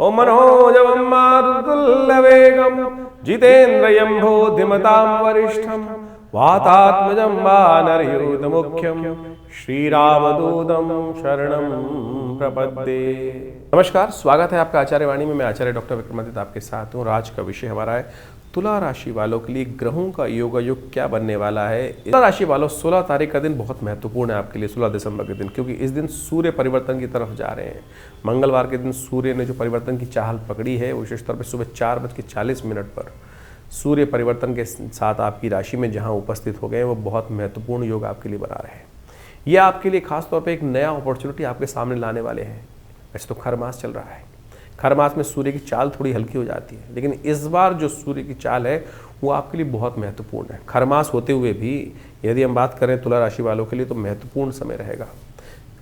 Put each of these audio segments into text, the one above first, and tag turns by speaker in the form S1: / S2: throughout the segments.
S1: ओम मनोजवं मारुतुल्यवेगं जितेन्द्रियं बुद्धिमतां वरिष्ठं वातात्मजं वानरयूथमुख्यं श्रीरामदूतं शरणं प्रपद्ये। नमस्कार, स्वागत है आपका आचार्य वाणी में। मैं आचार्य डॉक्टर विक्रमादित्य आपके साथ हूँ। आज का विषय हमारा है तुला राशि वालों के लिए ग्रहों का योगायोग क्या बनने वाला है। तुला राशि वालों 16 तारीख का दिन बहुत महत्वपूर्ण है आपके लिए, 16 दिसंबर के दिन, क्योंकि इस दिन सूर्य परिवर्तन की तरफ जा रहे हैं। मंगलवार के दिन सूर्य ने जो परिवर्तन की चाल पकड़ी है, विशेष तौर पर सुबह 4:40 पर सूर्य परिवर्तन के साथ आपकी राशि में जहाँ उपस्थित हो गए, वो बहुत महत्वपूर्ण योग आपके लिए बना रहे हैं। ये आपके लिए खासतौर पर एक नया अपॉर्चुनिटी आपके सामने लाने वाले हैं। वैसे तो खर मास चल रहा है, खर मास में सूर्य की चाल थोड़ी हल्की हो जाती है, लेकिन इस बार जो सूर्य की चाल है वो आपके लिए बहुत महत्वपूर्ण है। खर मास होते हुए भी यदि हम बात करें तुला राशि वालों के लिए तो महत्वपूर्ण समय रहेगा।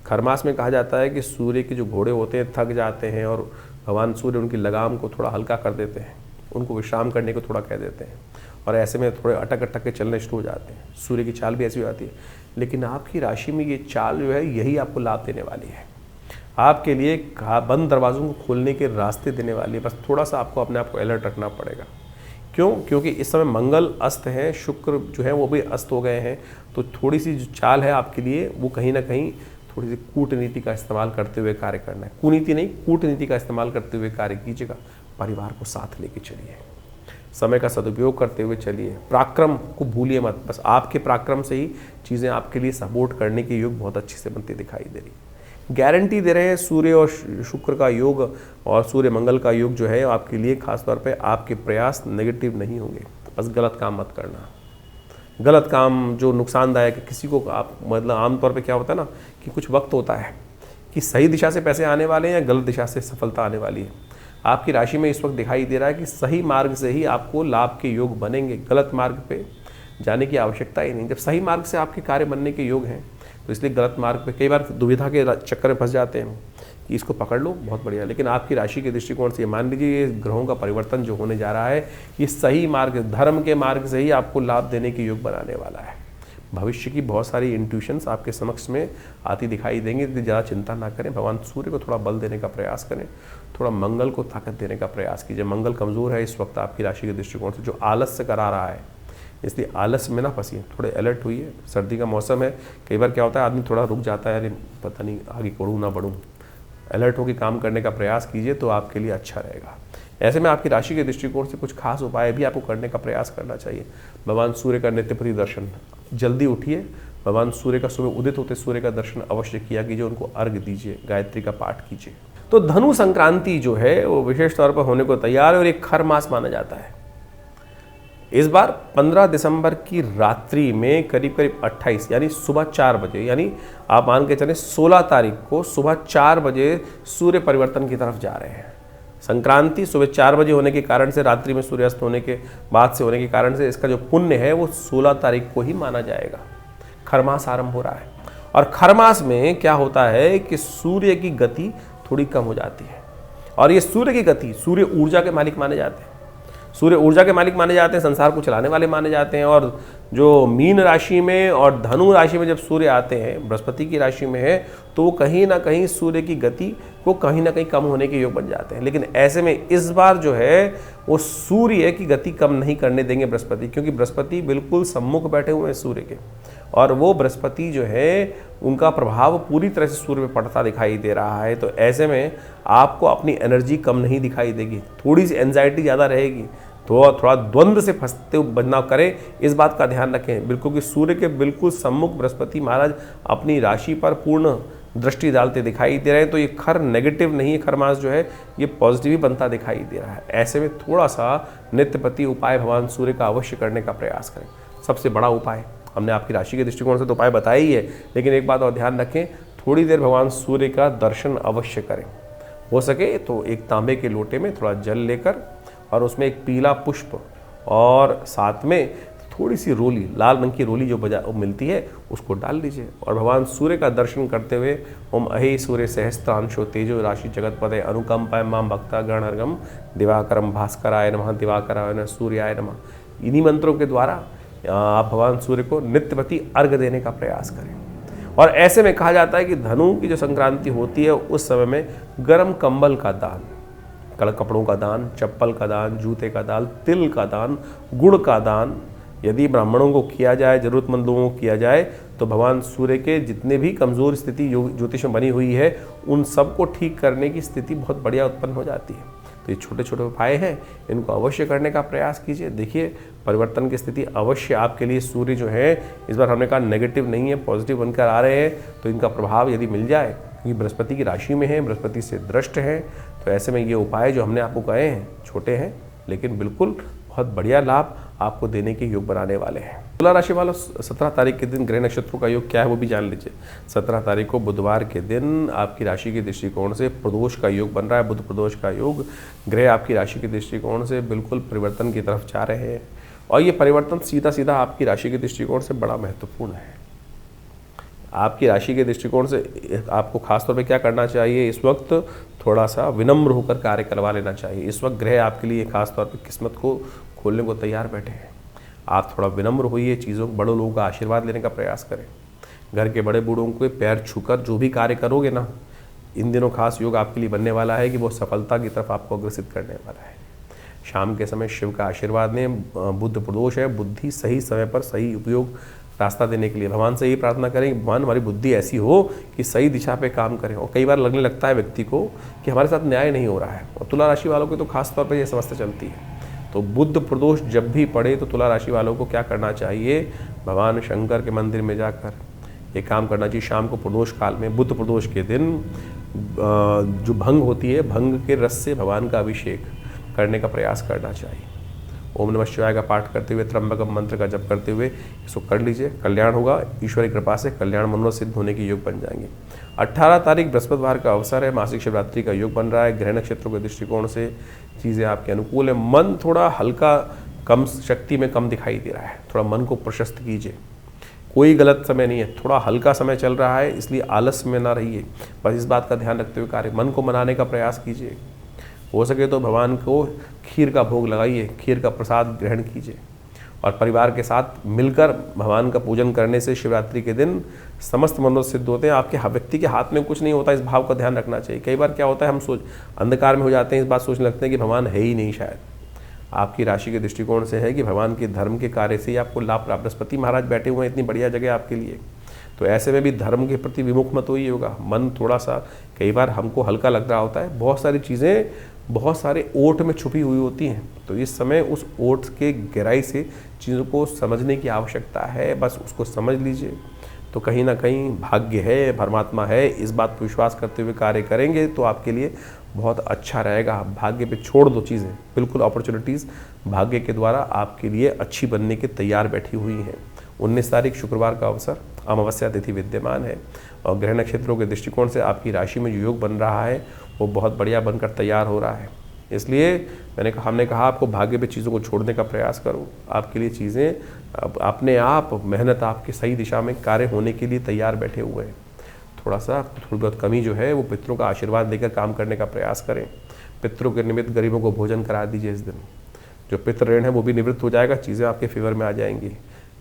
S1: खर मास में कहा जाता है कि सूर्य के जो घोड़े होते हैं थक जाते हैं और भगवान सूर्य उनकी लगाम को थोड़ा हल्का कर देते हैं, उनको विश्राम करने को थोड़ा कह देते हैं, और ऐसे में थोड़े अटक अटक के चलने शुरू हो जाते हैं। सूर्य की चाल भी ऐसी हो जाती है, लेकिन आपकी राशि में ये चाल जो है यही आपको लाभ देने वाली है। आपके लिए बंद दरवाज़ों को खोलने के रास्ते देने वाली है। बस थोड़ा सा आपको अपने आप को अलर्ट रखना पड़ेगा। क्यों? क्योंकि इस समय मंगल अस्त है, शुक्र जो है वो भी अस्त हो गए हैं। तो थोड़ी सी जो चाल है आपके लिए वो कहीं ना कहीं थोड़ी सी कूटनीति का इस्तेमाल करते हुए कार्य करना है। कुनीति नहीं, कूटनीति का इस्तेमाल करते हुए कार्य कीजिएगा। परिवार को साथ लेके चलिए, समय का सदुपयोग करते हुए चलिए, पराक्रम को भूलिए मत। बस आपके पराक्रम से ही चीज़ें आपके लिए सपोर्ट करने के योग बहुत अच्छे से बनती दिखाई दे रही। गारंटी दे रहे हैं सूर्य और शुक्र का योग और सूर्य मंगल का योग जो है आपके लिए खासतौर पे आपके प्रयास नेगेटिव नहीं होंगे। बस गलत काम मत करना। गलत काम जो नुकसानदायक है, किसी को आप मतलब आमतौर पे क्या होता है ना कि कुछ वक्त होता है कि सही दिशा से पैसे आने वाले हैं या गलत दिशा से सफलता आने वाली है। आपकी राशि में इस वक्त दिखाई दे रहा है कि सही मार्ग से ही आपको लाभ के योग बनेंगे। गलत मार्ग पे जाने की आवश्यकता ही नहीं। जब सही मार्ग से आपके कार्य बनने के योग हैं तो इसलिए गलत मार्ग पे कई बार दुविधा के चक्कर में फंस जाते हैं कि इसको पकड़ लो, बहुत बढ़िया। लेकिन आपकी राशि के दृष्टिकोण से मान लीजिए ये ग्रहों का परिवर्तन जो होने जा रहा है ये सही मार्ग, धर्म के मार्ग से ही आपको लाभ देने के योग बनाने वाला है। भविष्य की बहुत सारी इंट्यूशंस आपके समक्ष में आती दिखाई देंगी। ज़्यादा चिंता ना करें, भगवान सूर्य को थोड़ा बल देने का प्रयास करें, थोड़ा मंगल को ताकत देने का प्रयास कीजिए। मंगल कमज़ोर है इस वक्त आपकी राशि के दृष्टिकोण से, जो आलस्य करा रहा है, इसलिए आलस्य में ना फंसिए, थोड़े अलर्ट हुई। सर्दी का मौसम है, कई बार क्या होता है आदमी थोड़ा रुक जाता है, अरे पता नहीं आगे बढ़ूँ ना बढ़ूँ। अलर्ट होकर काम करने का प्रयास कीजिए तो आपके लिए अच्छा रहेगा। ऐसे में आपकी राशि के दृष्टिकोण से कुछ खास उपाय भी आपको करने का प्रयास करना चाहिए। भगवान सूर्य का नित्यप्रति दर्शन, जल्दी उठिए, भगवान सूर्य का सुबह उदित होते सूर्य का दर्शन अवश्य किया कीजिए, उनको अर्घ दीजिए, गायत्री का पाठ कीजिए। तो धनु संक्रांति जो है वो विशेष तौर पर होने को तैयार है और एक खर मास माना जाता है। इस बार 15 दिसंबर की रात्रि में करीब 28 यानी सुबह 4 बजे, यानी आप मान के चलें 16 तारीख को सुबह 4 बजे सूर्य परिवर्तन की तरफ जा रहे हैं। संक्रांति सुबह 4 बजे होने के कारण से, रात्रि में सूर्यास्त होने के बाद से होने के कारण से इसका जो पुण्य है वो 16 तारीख को ही माना जाएगा। खरमास आरंभ हो रहा है और खरमास में क्या होता है कि सूर्य की गति थोड़ी कम हो जाती है। और ये सूर्य की गति, सूर्य ऊर्जा के मालिक माने जाते हैं। सूर्य ऊर्जा के मालिक माने जाते हैं, संसार को चलाने वाले माने जाते हैं। और जो मीन राशि में और धनु राशि में जब सूर्य आते हैं, बृहस्पति की राशि में है, तो वो कहीं ना कहीं सूर्य की गति को कहीं ना कहीं कम होने के योग बन जाते हैं। लेकिन ऐसे में इस बार जो है वो सूर्य की गति कम नहीं करने देंगे बृहस्पति, क्योंकि बृहस्पति बिल्कुल सम्मुख बैठे हुए हैं सूर्य के, और वो बृहस्पति जो है उनका प्रभाव पूरी तरह से सूर्य पे पड़ता दिखाई दे रहा है। तो ऐसे में आपको अपनी एनर्जी कम नहीं दिखाई देगी, थोड़ी सी एंजाइटी ज़्यादा रहेगी, तो थोड़ा द्वंद्व से फंसते बदलाव करें, इस बात का ध्यान रखें बिल्कुल कि सूर्य के बिल्कुल सम्मुख बृहस्पति महाराज अपनी राशि पर पूर्ण दृष्टि डालते दिखाई दे रहे हैं। तो ये खर नेगेटिव नहीं है, खर मास जो है ये पॉजिटिव ही बनता दिखाई दे रहा है। ऐसे में थोड़ा सा नित्यपति उपाय भगवान सूर्य का अवश्य करने का प्रयास करें। सबसे बड़ा उपाय हमने आपकी राशि के दृष्टिकोण से तो उपाय बताया ही है, लेकिन एक बात और ध्यान रखें, थोड़ी देर भगवान सूर्य का दर्शन अवश्य करें। हो सके तो एक तांबे के लोटे में थोड़ा जल लेकर और उसमें एक पीला पुष्प और साथ में थोड़ी सी रोली, लाल रंग की रोली जो मिलती है उसको डाल दीजिए और भगवान सूर्य का दर्शन करते हुए ओम अहे सूर्य सहस्त्रांशो तेजो राशि जगतपते अनुकंपाय मां भक्ता गणहर्गम दिवाकरम भास्कराय नमः दिवाकराय नमः सूर्याय नमः। इन्हीं मंत्रों के द्वारा आप भगवान सूर्य को नित्यप्रति अर्घ देने का प्रयास करें। और ऐसे में कहा जाता है कि धनु की जो संक्रांति होती है उस समय में गर्म कंबल का दान, कड़क कपड़ों का दान, चप्पल का दान, जूते का दान, तिल का दान, गुड़ का दान यदि ब्राह्मणों को किया जाए, जरूरतमंद लोगों को किया जाए, तो भगवान सूर्य के जितने भी कमज़ोर स्थिति ज्योतिष में बनी हुई है उन सब को ठीक करने की स्थिति बहुत बढ़िया उत्पन्न हो जाती है। तो ये छोटे छोटे उपाय हैं, इनको अवश्य करने का प्रयास कीजिए। देखिए परिवर्तन की स्थिति अवश्य आपके लिए, सूर्य जो है इस बार हमने कहा नेगेटिव नहीं है, पॉजिटिव बनकर आ रहे हैं, तो इनका प्रभाव यदि मिल जाए, क्योंकि बृहस्पति की राशि में है, बृहस्पति से दृष्ट है, तो ऐसे में ये उपाय जो हमने आपको कहे हैं छोटे हैं लेकिन बिल्कुल बहुत बढ़िया लाभ आपको देने के योग बनाने वाले हैं। तुला राशि वालों 17 तारीख के दिन ग्रह नक्षत्रों का योग क्या है वो भी जान लीजिए। 17 तारीख को बुधवार के दिन आपकी राशि के दृष्टिकोण से प्रदोष का योग बन रहा है। बुध प्रदोष का योग, ग्रह आपकी राशि के दृष्टिकोण से बिल्कुल परिवर्तन की तरफ जा रहे हैं और ये परिवर्तन सीधा सीधा आपकी राशि के दृष्टिकोण से बड़ा महत्वपूर्ण है। आपकी राशि के दृष्टिकोण से आपको खासतौर पे क्या करना चाहिए, इस वक्त थोड़ा सा विनम्र होकर कार्य करवा लेना चाहिए। इस वक्त ग्रह आपके लिए खासतौर पे किस्मत को खोलने को तैयार बैठे हैं। आप थोड़ा विनम्र होइए, चीज़ों को, बड़े लोगों का आशीर्वाद लेने का प्रयास करें। घर के बड़े बूढ़ों के पैर छूकर जो भी कार्य करोगे ना, इन दिनों खास योग आपके लिए बनने वाला है कि वो सफलता की तरफ आपको अग्रसित करने वाला है। शाम के समय शिव का आशीर्वाद लें। बुध प्रदोष है, बुद्धि सही समय पर सही उपयोग रास्ता देने के लिए भगवान से यही प्रार्थना करें कि भगवान हमारी बुद्धि ऐसी हो कि सही दिशा पे काम करें। और कई बार लगने लगता है व्यक्ति को कि हमारे साथ न्याय नहीं हो रहा है, और तुला राशि वालों को तो खास तौर पर यह समस्या चलती है। तो बुध प्रदोष जब भी पड़े तो तुला राशि वालों को क्या करना चाहिए, भगवान शंकर के मंदिर में जाकर ये काम करना चाहिए। शाम को प्रदोष काल में, बुध प्रदोष के दिन जो भंग होती है, भंग के रस से भगवान का अभिषेक करने का प्रयास करना चाहिए। ओम नमः शिवाय का पाठ करते हुए, त्र्यंबकम मंत्र का जप करते हुए इसको कर लीजिए, कल्याण होगा। ईश्वर की कृपा से कल्याण मनोरथ सिद्ध होने के योग बन जाएंगे। 18 तारीख बृहस्पतिवार का अवसर है, मासिक शिवरात्रि का योग बन रहा है। ग्रह नक्षत्रों के दृष्टिकोण से चीज़ें आपके अनुकूल है। मन थोड़ा हल्का कम शक्ति में कम दिखाई दे रहा है, थोड़ा मन को प्रशस्त कीजिए। कोई गलत समय नहीं है, थोड़ा हल्का समय चल रहा है, इसलिए आलस में ना रहिए। बस इस बात का ध्यान रखते हुए कार्य, मन को मनाने का प्रयास कीजिए। हो सके तो भगवान को खीर का भोग लगाइए, खीर का प्रसाद ग्रहण कीजिए और परिवार के साथ मिलकर भगवान का पूजन करने से शिवरात्रि के दिन समस्त मनोरथ सिद्ध होते हैं। आपके व्यक्ति के हाथ में कुछ नहीं होता, इस भाव का ध्यान रखना चाहिए। कई बार क्या होता है, हम अंधकार में हो जाते हैं, इस बात सोचने लगते हैं कि भगवान है ही नहीं। शायद आपकी राशि के दृष्टिकोण से है कि भगवान के धर्म के कार्य से ही आपको लाभ प्राप्त। बृहस्पति महाराज बैठे हुए हैं इतनी बढ़िया जगह आपके लिए, तो ऐसे में भी धर्म के प्रति विमुख मत होइए होगा। मन थोड़ा सा कई बार हमको हल्का लग रहा होता है, बहुत सारी चीज़ें बहुत सारे ओट में छुपी हुई होती हैं, तो इस समय उस ओट के गहराई से चीज़ों को समझने की आवश्यकता है। बस उसको समझ लीजिए तो कहीं ना कहीं भाग्य है, परमात्मा है, इस बात पर विश्वास करते हुए कार्य करेंगे तो आपके लिए बहुत अच्छा रहेगा। भाग्य पे छोड़ दो चीज़ें, बिल्कुल अपॉर्चुनिटीज़ भाग्य के द्वारा आपके लिए अच्छी बनने के तैयार बैठी हुई हैं। 19 तारीख शुक्रवार का अवसर, अमावस्या तिथि विद्यमान है और ग्रह नक्षत्रों के दृष्टिकोण से आपकी राशि में जो योग बन रहा है वो बहुत बढ़िया बनकर तैयार हो रहा है। इसलिए हमने कहा आपको भाग्य पे चीज़ों को छोड़ने का प्रयास करो। आपके लिए चीज़ें अपने आप, मेहनत आपके सही दिशा में कार्य होने के लिए तैयार बैठे हुए हैं। थोड़ी बहुत कमी जो है वो पितरों का आशीर्वाद लेकर काम करने का प्रयास करें। पितरों के निमित्त गरीबों को भोजन करा दीजिए। इस दिन जो पितृ ऋण है वो भी निवृत्त हो जाएगा, चीज़ें आपके फेवर में आ जाएंगी।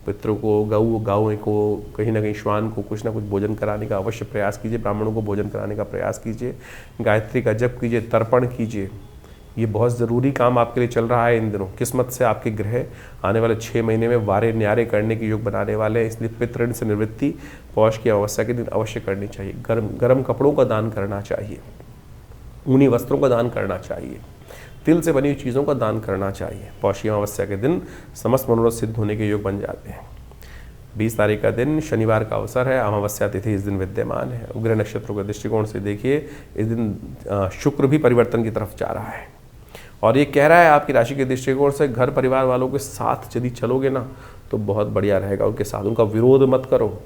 S1: पितरों को, गायों को, कहीं ना कहीं श्वान को कुछ ना कुछ भोजन कराने का अवश्य प्रयास कीजिए। ब्राह्मणों को भोजन कराने का प्रयास कीजिए। गायत्री का जप कीजिए, तर्पण कीजिए। ये बहुत ज़रूरी काम आपके लिए चल रहा है इन दिनों। किस्मत से आपके ग्रह आने वाले 6 महीने में वारे न्यारे करने के योग बनाने वाले हैं, इसलिए पितृ ऋण से निवृत्ति पौष की अमावस्या के दिन अवश्य करनी चाहिए। गर्म कपड़ों का दान करना चाहिए, ऊनी वस्त्रों का दान करना चाहिए, तिल से बनी हुई चीज़ों का दान करना चाहिए। पौष की अमावस्या के दिन समस्त मनोरथ सिद्ध होने के योग बन जाते हैं। 20 तारीख का दिन शनिवार का अवसर है, अमावस्या तिथि इस दिन विद्यमान है। ग्रह नक्षत्रों के दृष्टिकोण से देखिए इस दिन शुक्र भी परिवर्तन की तरफ जा रहा है और ये कह रहा है आपकी राशि के दृष्टिकोण से घर परिवार वालों के साथ यदि चलोगे ना तो बहुत बढ़िया रहेगा। उनके साथ उनका विरोध मत करो।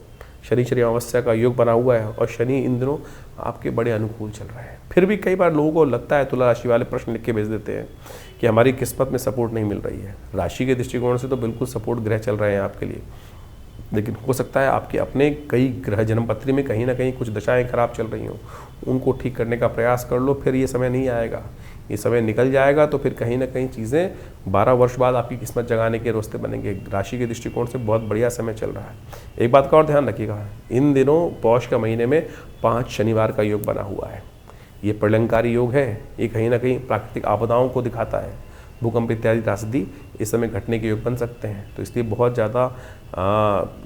S1: शनि अमावस्या का योग बना हुआ है और शनि इन दिनों आपके बड़े अनुकूल चल रहे हैं। फिर भी कई बार लोगों को लगता है, तुला राशि वाले प्रश्न लिख के भेज देते हैं कि हमारी किस्मत में सपोर्ट नहीं मिल रही है। राशि के दृष्टिकोण से तो बिल्कुल सपोर्ट ग्रह चल रहे हैं आपके लिए, लेकिन हो सकता है आपके अपने कई ग्रह जन्मपत्री में कहीं ना कहीं कुछ दशाएं खराब चल रही हों। उनको ठीक करने का प्रयास कर लो, फिर ये समय नहीं आएगा। ये समय निकल जाएगा तो फिर कहीं ना कहीं चीज़ें 12 वर्ष बाद आपकी किस्मत जगाने के रास्ते बनेंगे। राशि के दृष्टिकोण से बहुत बढ़िया समय चल रहा है। एक बात का और ध्यान रखिएगा, इन दिनों पौष का महीने में 5 शनिवार का योग बना हुआ है। ये प्रलयंकारी योग है, ये कहीं ना कहीं प्राकृतिक आपदाओं को दिखाता है। भूकंप इत्यादि त्रासदी इस समय घटने के योग बन सकते हैं। तो इसलिए बहुत ज़्यादा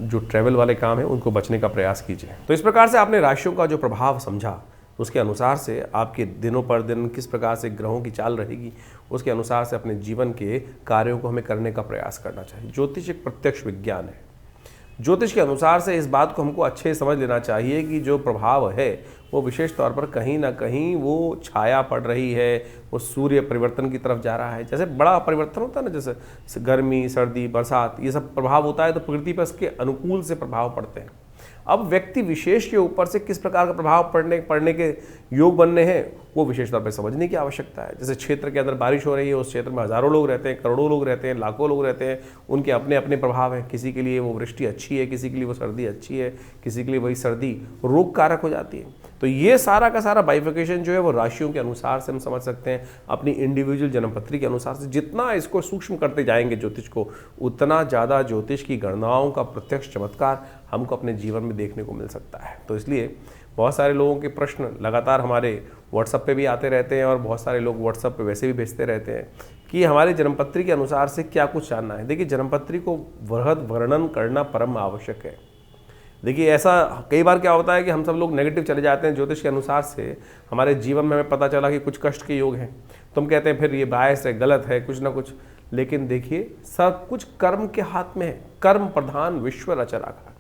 S1: जो ट्रैवल वाले काम हैं उनको बचने का प्रयास कीजिए। तो इस प्रकार से आपने राशियों का जो प्रभाव समझा, उसके अनुसार से आपके दिनों पर दिन किस प्रकार से ग्रहों की चाल रहेगी, उसके अनुसार से अपने जीवन के कार्यों को हमें करने का प्रयास करना चाहिए। ज्योतिष एक प्रत्यक्ष विज्ञान है। ज्योतिष के अनुसार से इस बात को हमको अच्छे से समझ लेना चाहिए कि जो प्रभाव है वो विशेष तौर पर कहीं ना कहीं वो छाया पड़ रही है, वो सूर्य परिवर्तन की तरफ जा रहा है। जैसे बड़ा परिवर्तन होता है ना, जैसे गर्मी, सर्दी, बरसात, ये सब प्रभाव होता है तो प्रकृति पर इसके अनुकूल से प्रभाव पड़ते हैं। अब व्यक्ति विशेष के ऊपर से किस प्रकार का प्रभाव पड़ने के योग बनने हैं, वो विशेष तौर पर समझने की आवश्यकता है। जैसे क्षेत्र के अंदर बारिश हो रही है, उस क्षेत्र में हज़ारों लोग रहते हैं, करोड़ों लोग रहते हैं, लाखों लोग रहते हैं, उनके अपने अपने प्रभाव हैं। किसी के लिए वो वृष्टि अच्छी है, किसी के लिए वो सर्दी अच्छी है, किसी के लिए वही सर्दी रोग कारक हो जाती है। तो ये सारा का सारा बाइफिकेशन जो है वो राशियों के अनुसार से हम समझ सकते हैं, अपनी इंडिविजुअल जन्मपत्री के अनुसार से। जितना इसको सूक्ष्म करते जाएंगे ज्योतिष को, उतना ज़्यादा ज्योतिष की गणनाओं का प्रत्यक्ष चमत्कार हमको अपने जीवन में देखने को मिल सकता है। तो इसलिए बहुत सारे लोगों के प्रश्न लगातार हमारे व्हाट्सएप पे भी आते रहते हैं, और बहुत सारे लोग व्हाट्सएप पे वैसे भी भेजते रहते हैं कि हमारे जन्मपत्री के अनुसार से क्या कुछ जानना है। देखिए, जन्मपत्री को वृहद वर्णन करना परम आवश्यक है। देखिए, ऐसा कई बार क्या होता है कि हम सब लोग नेगेटिव चले जाते हैं ज्योतिष के अनुसार से। हमारे जीवन में हमें पता चला कि कुछ कष्ट के योग हैं, तो हम कहते हैं फिर ये बायस है, गलत है, कुछ ना कुछ। लेकिन देखिए, सब कुछ कर्म के हाथ में है। कर्म प्रधान विश्व रचा रखा।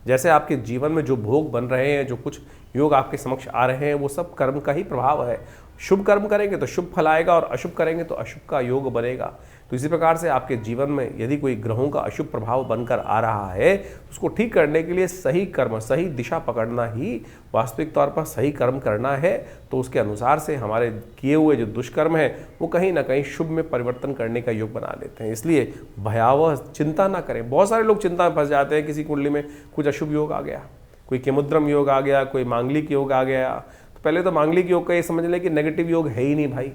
S1: जैसे आपके जीवन में जो भोग बन रहे हैं, जो कुछ योग आपके समक्ष आ रहे हैं, वो सब कर्म का ही प्रभाव है। शुभ कर्म करेंगे तो शुभ फल आएगा, और अशुभ करेंगे तो अशुभ का योग बनेगा। तो इसी प्रकार से आपके जीवन में यदि कोई ग्रहों का अशुभ प्रभाव बनकर आ रहा है, तो उसको ठीक करने के लिए सही कर्म, सही दिशा पकड़ना ही वास्तविक तौर पर सही कर्म करना है। तो उसके अनुसार से हमारे किए हुए जो दुष्कर्म है वो कहीं ना कहीं शुभ में परिवर्तन करने का योग बना लेते हैं। इसलिए भयावह चिंता ना करें। बहुत सारे लोग चिंता में फंस जाते हैं, किसी कुंडली में कुछ अशुभ योग आ गया, कोई केमुद्रम योग आ गया, कोई मांगलिक योग आ गया। तो पहले तो मांगलिक योग का ये समझ लें कि नेगेटिव योग है ही नहीं भाई।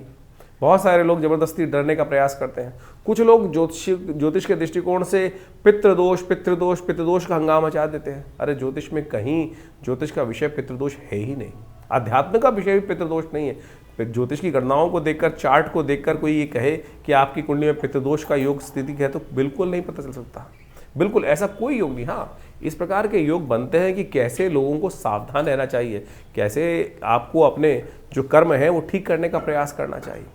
S1: बहुत सारे लोग जबरदस्ती डरने का प्रयास करते हैं। कुछ लोग ज्योतिष के दृष्टिकोण से पितृदोष का हंगामा मचा देते हैं। अरे ज्योतिष में कहीं ज्योतिष का विषय पितृदोष है ही नहीं। अध्यात्म का विषय भी पितृदोष नहीं है। ज्योतिष की गणनाओं को देखकर, चार्ट को देखकर कोई ये कहे कि आपकी कुंडली में पितृदोष का योग स्थिति है, तो बिल्कुल नहीं पता चल सकता। बिल्कुल ऐसा कोई योग नहीं। हाँ, इस प्रकार के योग बनते हैं कि कैसे लोगों को सावधान रहना चाहिए, कैसे आपको अपने जो कर्म है वो ठीक करने का प्रयास करना चाहिए।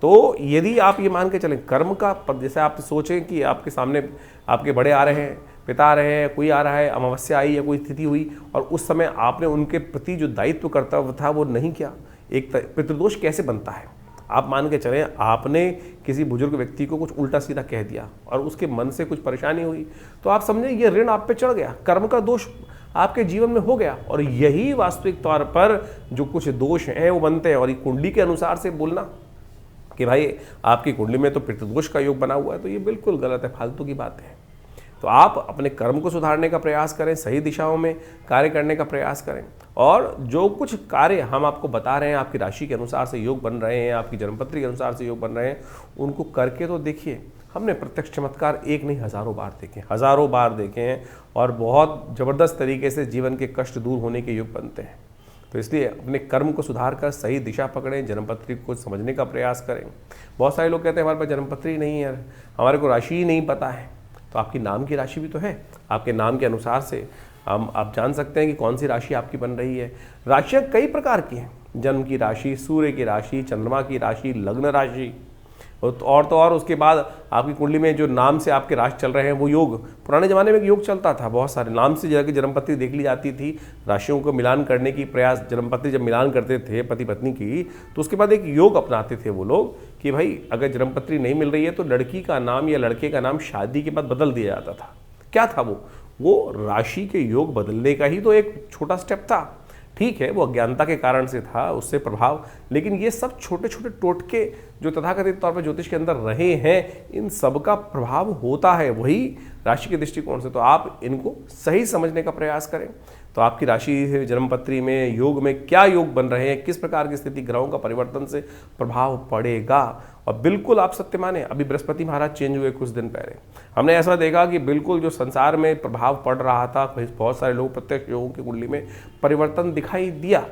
S1: तो यदि आप ये मान के चलें कर्म का, जैसे आप सोचें कि आपके सामने आपके बड़े आ रहे हैं, पिता आ रहे हैं, कोई आ रहा है, अमावस्या आई या कोई तिथि हुई, और उस समय आपने उनके प्रति जो दायित्व कर्तव्य था वो नहीं किया, एक पितृदोष कैसे बनता है? आप मान के चलें आपने किसी बुजुर्ग व्यक्ति को कुछ उल्टा सीधा कह दिया और उसके मन से कुछ परेशानी हुई, तो आप समझें ये ऋण आप पे चढ़ गया, कर्म का दोष आपके जीवन में हो गया। और यही वास्तविक तौर पर जो कुछ दोष हैं वो बनते हैं। और ये कुंडली के अनुसार से बोलना कि भाई आपकी कुंडली में तो पितृदोष का योग बना हुआ है, तो ये बिल्कुल गलत है, फालतू की बात है। तो आप अपने कर्म को सुधारने का प्रयास करें, सही दिशाओं में कार्य करने का प्रयास करें, और जो कुछ कार्य हम आपको बता रहे हैं, आपकी राशि के अनुसार से योग बन रहे हैं, आपकी जन्मपत्री के अनुसार से योग बन रहे हैं, उनको करके तो देखिए। हमने प्रत्यक्ष चमत्कार एक नहीं हज़ारों बार देखे हैं, और बहुत ज़बरदस्त तरीके से जीवन के कष्ट दूर होने के योग बनते हैं। तो इसलिए अपने कर्म को सुधार कर सही दिशा पकड़ें, जन्मपत्री को समझने का प्रयास करें। बहुत सारे लोग कहते हैं हमारे पास जन्मपत्री नहीं है, हमारे को राशि ही नहीं पता है। तो आपकी नाम की राशि भी तो है, आपके नाम के अनुसार से आप जान सकते हैं कि कौन सी राशि आपकी बन रही है। राशियाँ कई प्रकार की हैं, जन्म की राशि, सूर्य की राशि, चंद्रमा की राशि, लग्न राशि, और तो और उसके बाद आपकी कुंडली में जो नाम से आपके राशि चल रहे हैं वो योग। पुराने ज़माने में एक योग चलता था, बहुत सारे नाम से जाकर जन्मपत्री देख ली जाती थी, राशियों को मिलान करने की प्रयास, जन्मपत्री जब मिलान करते थे पति पत्नी की, तो उसके बाद एक योग अपनाते थे वो लोग कि भाई अगर जन्मपत्री नहीं मिल रही है तो लड़की का नाम या लड़के का नाम शादी के बाद बदल दिया जाता था। क्या था वो राशि के योग बदलने का ही तो एक छोटा स्टेप था। ठीक है, वो अज्ञानता के कारण से था, उससे प्रभाव, लेकिन ये सब छोटे छोटे टोटके जो तथाकथित तौर पर ज्योतिष के अंदर रहे हैं, इन सब का प्रभाव होता है वही राशि के दृष्टिकोण से। तो आप इनको सही समझने का प्रयास करें। तो आपकी राशि जन्मपत्री में योग में क्या योग बन रहे हैं, किस प्रकार की स्थिति ग्रहों का परिवर्तन से प्रभाव पड़ेगा। और बिल्कुल आप सत्य माने, अभी बृहस्पति महाराज चेंज हुए कुछ दिन पहले, हमने ऐसा देखा कि बिल्कुल जो संसार में प्रभाव पड़ रहा था, बहुत सारे लोग प्रत्यक्ष योगों की कुंडली में परिवर्तन दिखाई दिया।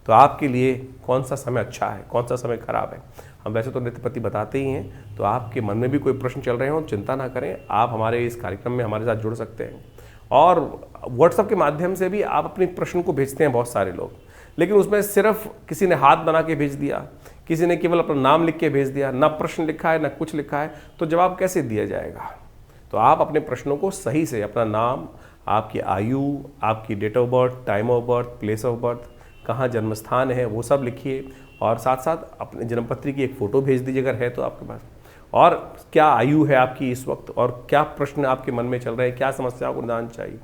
S1: तो आपके लिए कौन सा समय अच्छा है, कौन सा समय खराब है। हम वैसे तो नित्यपति बताते ही हैं, तो आपके मन में भी कोई प्रश्न चल रहे हो चिंता ना करें, आप हमारे इस कार्यक्रम में हमारे साथ जुड़ सकते हैं। और व्हाट्सएप के माध्यम से भी आप अपने प्रश्न को भेजते हैं बहुत सारे लोग, लेकिन उसमें सिर्फ किसी ने हाथ बना के भेज दिया, किसी ने केवल अपना नाम लिख के भेज दिया, ना प्रश्न लिखा है ना कुछ लिखा है, तो जवाब कैसे दिया जाएगा। तो आप अपने प्रश्नों को सही से अपना नाम, आपकी आयु, आपकी date of birth, time of birth, place of birth, कहाँ जन्म स्थान है, वो सब लिखिए और साथ साथ अपने जन्मपत्री की एक फ़ोटो भेज दीजिए अगर है तो आपके पास, और क्या आयु है आपकी इस वक्त और क्या प्रश्न आपके मन में चल रहे हैं, क्या समस्या को निदान चाहिए।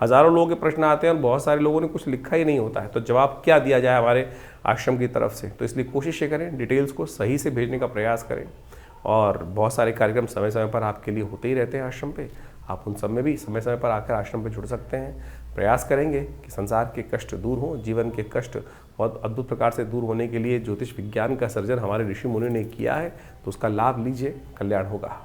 S1: हज़ारों लोगों के प्रश्न आते हैं और बहुत सारे लोगों ने कुछ लिखा ही नहीं होता है, तो जवाब क्या दिया जाए हमारे आश्रम की तरफ से। तो इसलिए कोशिश ये करें डिटेल्स को सही से भेजने का प्रयास करें, और बहुत सारे कार्यक्रम समय समय पर आपके लिए होते ही रहते हैं आश्रम पे, आप उन सब में भी समय समय पर आकर आश्रम पे जुड़ सकते हैं। प्रयास करेंगे कि संसार के कष्ट दूर हों, जीवन के कष्ट बहुत अद्भुत प्रकार से दूर होने के लिए ज्योतिष विज्ञान का सर्जन हमारे ऋषि मुनि ने किया है, तो उसका लाभ लीजिए, कल्याण होगा।